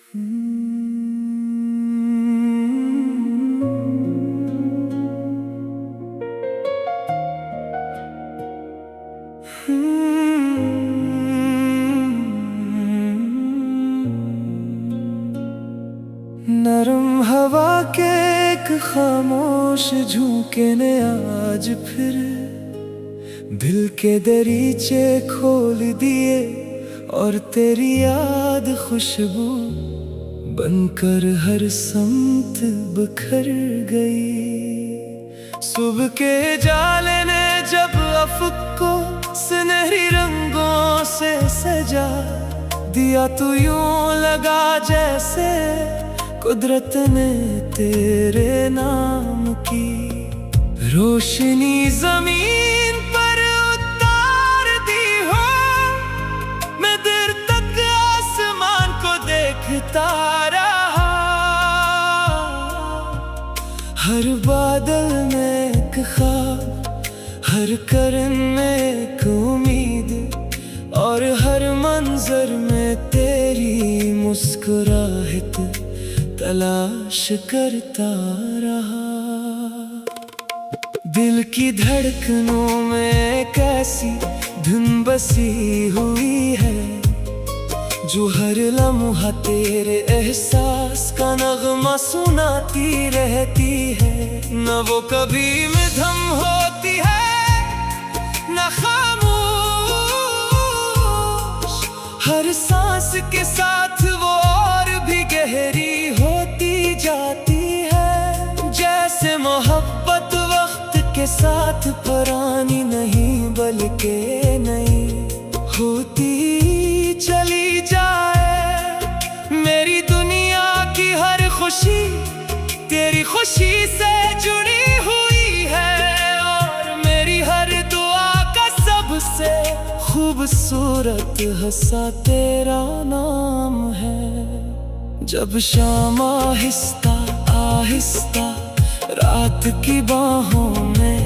नरम हवा के एक खामोश झोंके ने आज फिर दिल के दरीचे खोल दिए और तेरी याद खुशबू बनकर हर समत बिखर गई। सुबह के जाले ने जब अफ़क़ को सुनहरी रंगों से सजा दिया, तो यूं लगा जैसे कुदरत ने तेरे नाम की रोशनी जमीन पर उतार दी हो। मैं देर तक आसमान को देखता रहा, हर बादल में एक ख्वाब, हर करन में एक उम्मीद, और हर मंजर में तेरी मुस्कुराहट तलाश करता रहा। दिल की धड़कनों में कैसी धुन बसी हुई है, जो हर लम्हा तेरे एहसास का नगमा सुनाती रहती है। न वो कभी मध्यम होती है न खामोश, हर सांस के साथ वो और भी गहरी होती जाती है। जैसे मोहब्बत वक्त के साथ पुरानी नहीं बल्कि नई होती चली जाए। मेरी दुनिया की हर खुशी तेरी खुशी से जुड़ी हुई है, और मेरी हर दुआ का सबसे खूबसूरत हिस्सा तेरा नाम है। जब शाम आहिस्ता आहिस्ता रात की बाहों में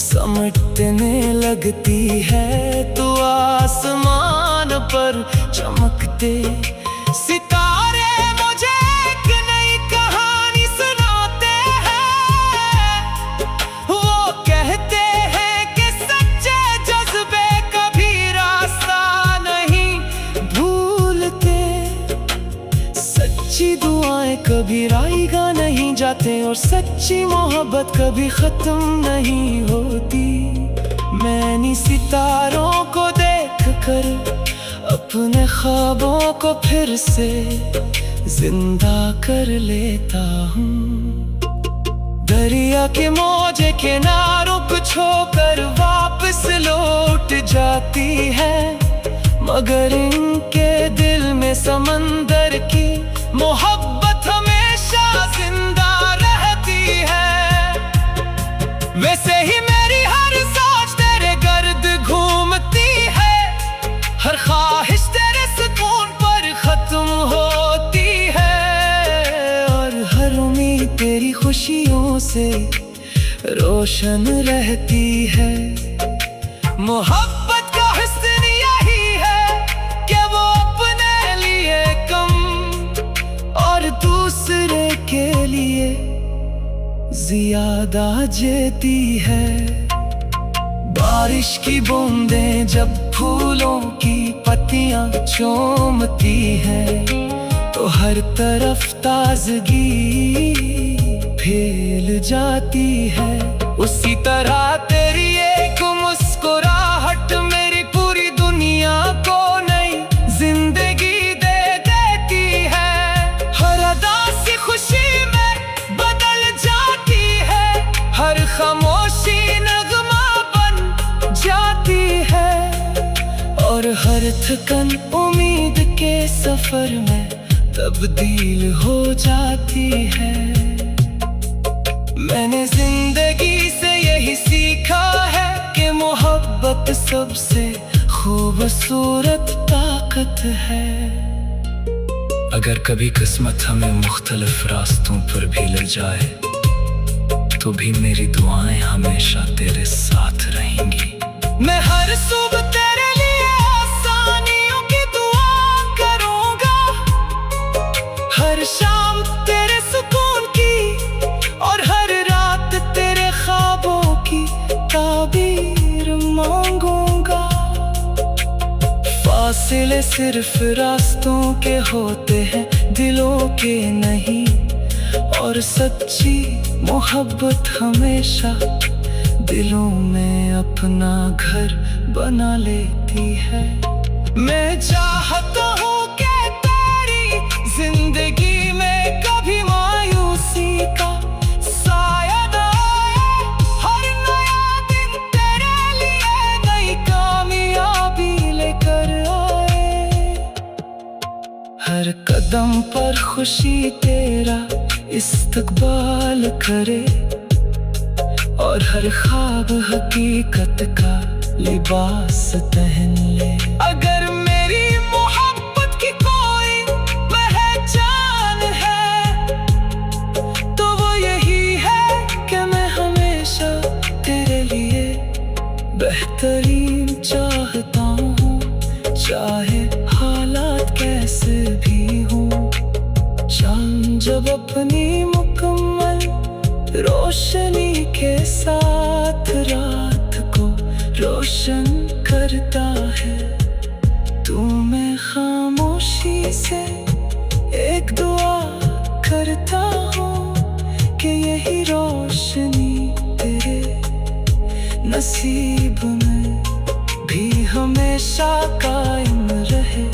समटने लगती है, तो आसमान पर चमकते सितारे मुझे एक नई कहानी सुनाते हैं। वो कहते हैं कि सच्चे जज्बे कभी रास्ता नहीं भूलते, सच्ची दुआएं कभी रायगा नहीं जाते, और सच्ची मोहब्बत कभी खत्म नहीं होती। मैंने सितारों को देखकर अपने ख्वाबों को फिर से जिंदा कर लेता हूँ। दरिया के मौजे किनारों को छोकर वापस लौट जाती है, मगर इनके दिल में समंदर की मोहब्बत हमेशा जिंदा रहती है। वैसे ही मेरी हर सोच तेरे गर्द घूमती है, हर ख्वाहिश तेरे सुकून पर खत्म होती है, और हर उम्मीद तेरी खुशियों से रोशन रहती है। मोहब्बत का हुस्न यही है कि वो अपने लिए कम और दूसरे के लिए ज्यादा जीती है। बारिश की बूंदें जब फूलों की पत्तियां चूमती हैं, तो हर तरफ ताजगी फैल जाती है। उसी तरह तेरी एक मुस्कुराहट मेरी पूरी दुनिया को नई जिंदगी दे देती है। हर अदा सी खुशी में बदल जाती है, हर खामोशी नगमा बन जाती है, और हर थकन उम्मीद के सफर में तब्दील हो जाती है। मैंने जिंदगी से यही सीखा है कि मोहब्बत सबसे खूबसूरत ताकत है। अगर कभी किस्मत हमें मुख्तलिफ रास्तों पर भी ले जाए, तो भी मेरी दुआएं हमेशा तेरे साथ रहेंगी। मैं हर सुबह तेरे लिए आसानियों की दुआ करूंगा, फासले सिर्फ रास्तों के होते हैं, दिलों के नहीं। और सच्ची मोहब्बत हमेशा दिलों में अपना घर बना लेती है। मैं चाहता हूँ कि तेरी जिंदगी में कभी मायूसी का साया न आए। हर नया दिन तेरे लिए नई कामयाबी लेकर आए। हर कदम पर खुशी तेरा इस्तकबाल करे, और हर ख्वाब हकीकत का लिबास पहन ले। अगर मेरी मोहब्बत की कोई पहचान है तो वो यही है कि मैं हमेशा तेरे लिए बेहतरीन चाहता हूँ, चाहे हालात कैसे भी हों। चांद जब अपनी मुकम्मल रोशनी के साथ रात को रोशन करता है, तू मैं खामोशी से एक दुआ करता हूँ कि यही रोशनी तेरे नसीब में भी हमेशा कायम रहे।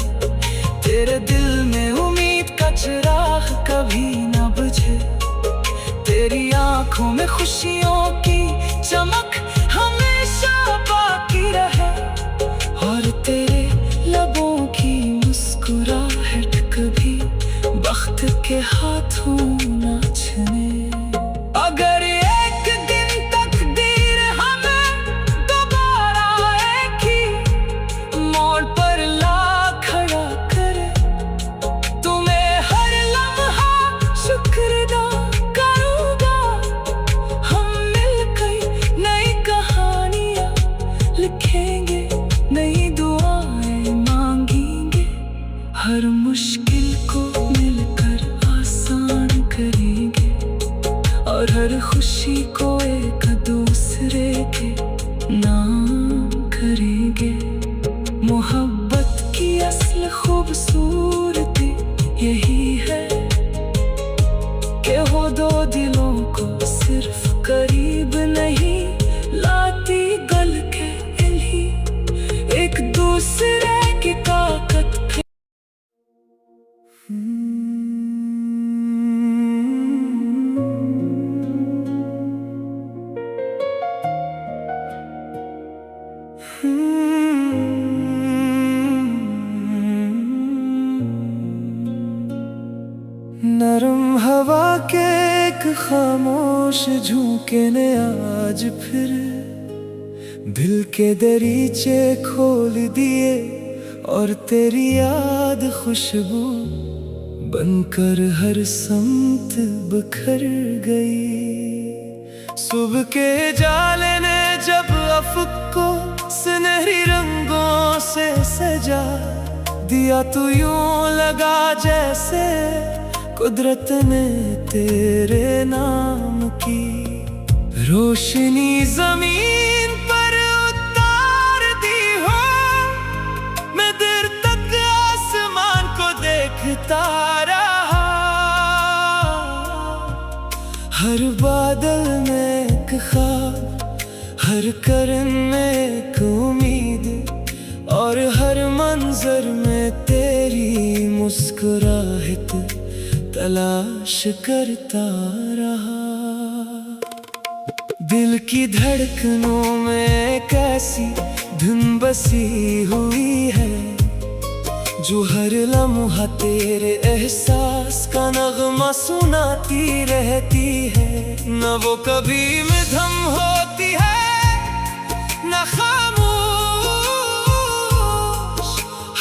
तेरे दिल में उम्मीद का चिराग कभी ना बुझे, तेरी आंखों में खुशियों की चमक हमेशा बाकी रहे, और तेरे लबों की मुस्कुराहट कभी वक्त के हाथों न छने। अगर एक दिन तकदीर हमें दोबारा एक ही मोड़ पर ला खड़ा करे, तुम्हें हर लम्हा शुक्रिया करूँगा। हम मिलकर नई कहानियाँ लिखेंगे, नई दुआएं मांगेंगे, हर मुश्किल को मिलकर आसान करेंगे, और हर खुशी को एक दूसरे के नाम करेंगे। मोहब्बत की असल खूबसूरती यही है कि वो दो दिलों को सिर्फ करीब नहीं लाती, बल्कि इन्हीं एक दूसरे की ताकत पे। नरम हवा के एक खामोश झोंके ने आज फिर दिल के दरीचे खोल दिए, और तेरी याद खुशबू बनकर हर समत बिखर गई। सुबह के जाले ने जब अफ़क़ को सुनहरी रंगों से सजा दिया, तो यूं लगा जैसे कुदरत ने तेरे नाम की रोशनी जमीन पर उतार दी हो। मैं देर तक आसमान को देखता रहा, हर बादल में एक ख्वाब, हर करन में एक उम्मीद, और हर मंजर में तेरी मुस्कुराहट तलाश करता रहा। दिल की धड़कनों में कैसी धुन बसी हुई है, जो हर लम्हा तेरे एहसास का नगमा सुनाती रहती है। न वो कभी मध्यम होती है न खामोश,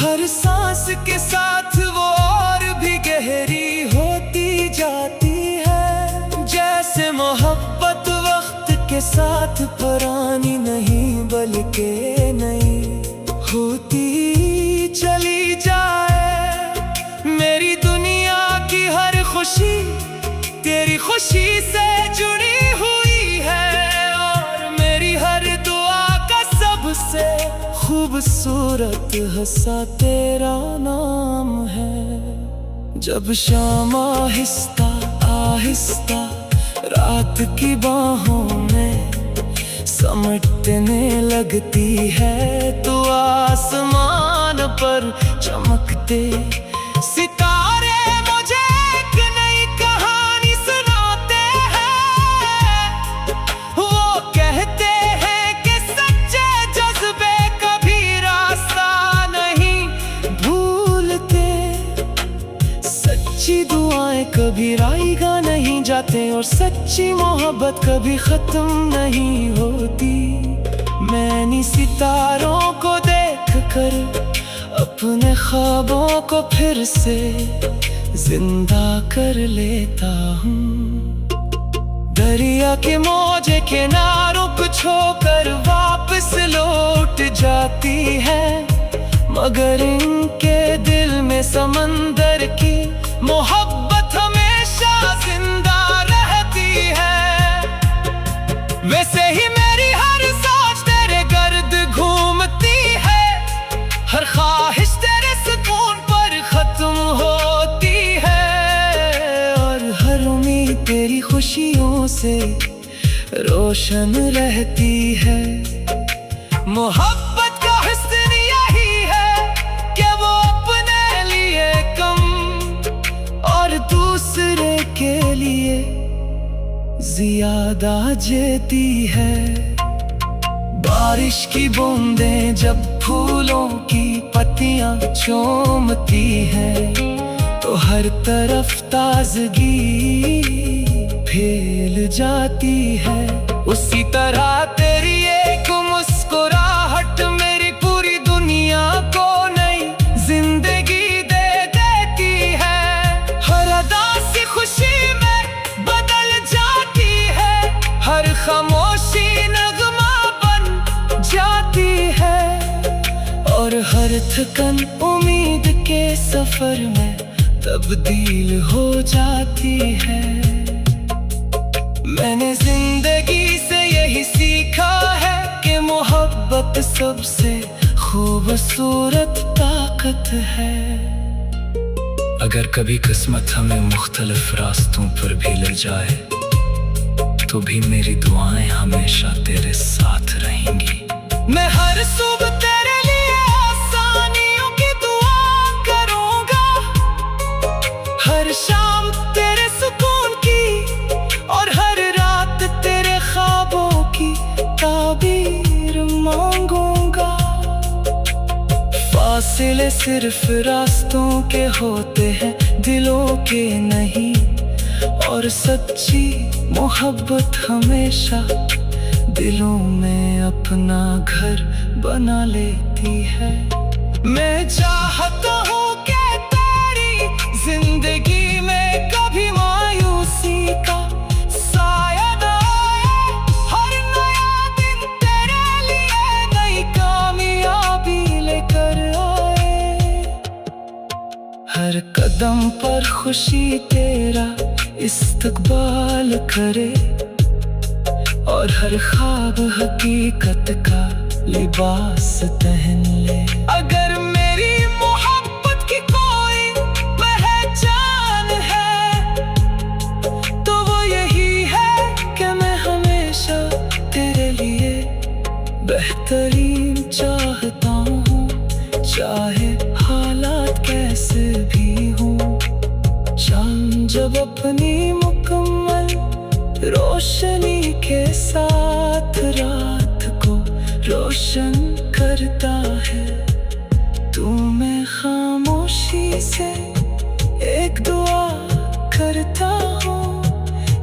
हर सांस के साथ वो और भी गहरी होती जाती है। जैसे मोहब्बत वक्त के साथ पुरानी नहीं बल्कि नई होती चली जाए। मेरी दुनिया की हर खुशी तेरी खुशी से जुड़ी हुई है, और मेरी हर दुआ का सबसे खूब खूबसूरत हंसा तेरा नाम है। जब शाम आहिस्ता आहिस्ता रात की बाहों में समेटने लगती है, तो आसमान पर चमकते सितारे मुझे एक नई कहानी सुनाते हैं। वो कहते हैं कि सच्चे जज्बे कभी रास्ता नहीं भूलते, सच्ची दुआएं कभी रायगा नहीं जाते, और सच्ची मोहब्बत कभी खत्म नहीं होती। मैंने सितारों को देख कर अपने ख्वाबों को फिर से जिंदा कर लेता हूँ। दरिया के मौजे किनारों को छोकर वापस लौट जाती है, मगर इनके दिल में समंदर की मोहब्बत हमेशा जिंदा रहती है। वैसे ही मेरी हर सोच तेरे गर्द घूमती है, हर ख्वाहिश तेरे सुकून पर खत्म होती है, और हर उम्मीद तेरी खुशियों से रोशन रहती है। मोहब्बत का हुस्न यही है कि वो अपने लिए कम और दूसरे के लिए ज्यादा जीती है। बारिश की बूंदें जब फूलों की पत्तियां चूमती हैं, तो हर तरफ ताजगी फैल जाती है। उसी तरह तेरी एक मुस्कुराहट मेरी पूरी दुनिया को नई जिंदगी दे देती है। हर अदा सी खुशी में बदल जाती है, हर खामोशी नगमा बन जाती है, और हर थकन उम्मीद के सफर में तब्दील हो जाती है। मैंने जिंदगी से यही सीखा है कि मोहब्बत सबसे खूबसूरत ताकत है। अगर कभी किस्मत हमें मुख्तलिफ रास्तों पर भी ले जाए, तो भी मेरी दुआएं हमेशा तेरे साथ रहेंगी। मैं हर सुबह तेरे लिए आसानियों की दुआ करूंगा, हर शाम तेरे सुकून की, और हर रात तेरे ख्वाबों की ताबीर मांगूंगा। फासिले सिर्फ रास्तों के होते हैं, दिलों के नहीं, और सच्ची मोहब्बत हमेशा दिलों में अपना घर बना लेती है। मैं चाहता हूँ कि तेरी जिंदगी में कभी मायूसी का साया न आए, हर नया दिन तेरे लिए नई कामयाबी लेकर आए। हर कदम पर खुशी तेरा इस्तकबाल करे, और हर ख्वाब हकीकत का लिबास पहन ले। अगर मेरी मोहब्बत की कोई पहचान है, तो वो यही है कि मैं हमेशा तेरे लिए बेहतरीन चाहता हूँ, चाहे हालात कैसे भी हों। चांद जब अपनी मुकम्मल रोशनी के साथ रात को रोशन करता है, तू मैं खामोशी से एक दुआ करता हूँ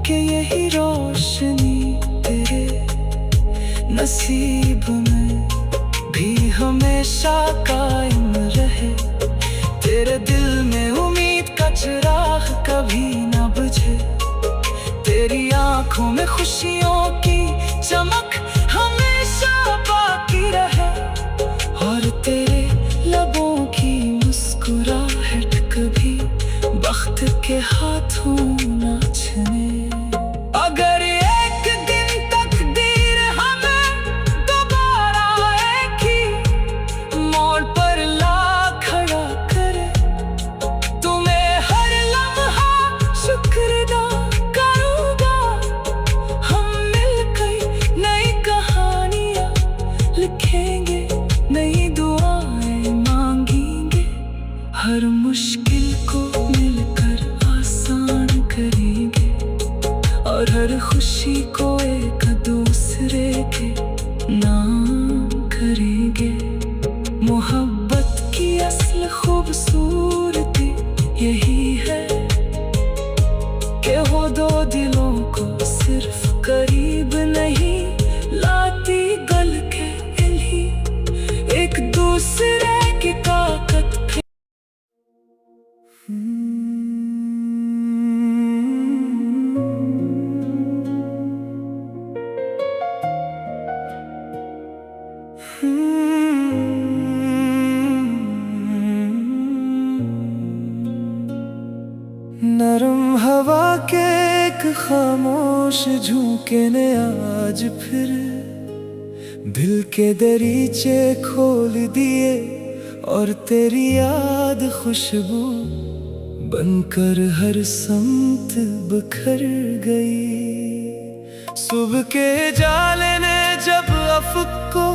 कि यही रोशनी तेरे नसीब में भी हमेशा कायम रहे। तेरे दिल में उम्मीद का चिराग कभी न बुझे, तेरी आंखों में खुशियों की चमक हमेशा बाकी रहे, और तेरे लबों की मुस्कुराहट कभी बख्त के हाथों न छने। अगर एक दिन तकदीर हमें दोबारा एक ही मुश्किल को मिलकर आसान करेंगे और हर खुशी को एक दूसरे के नाम करेंगे। मोहब्बत की असल खूबसूरती यही है कि वो दो दिलों को सिर्फ करीब नहीं लाती, गल के ही एक दूसरे की ताकत नरम हवा के एक खामोश झोंके ने आज फिर दिल के दरीचे खोल दिए और तेरी याद खुशबू बनकर हर समत बिखर गई। सुबह के जाले ने जब अफ़क़ को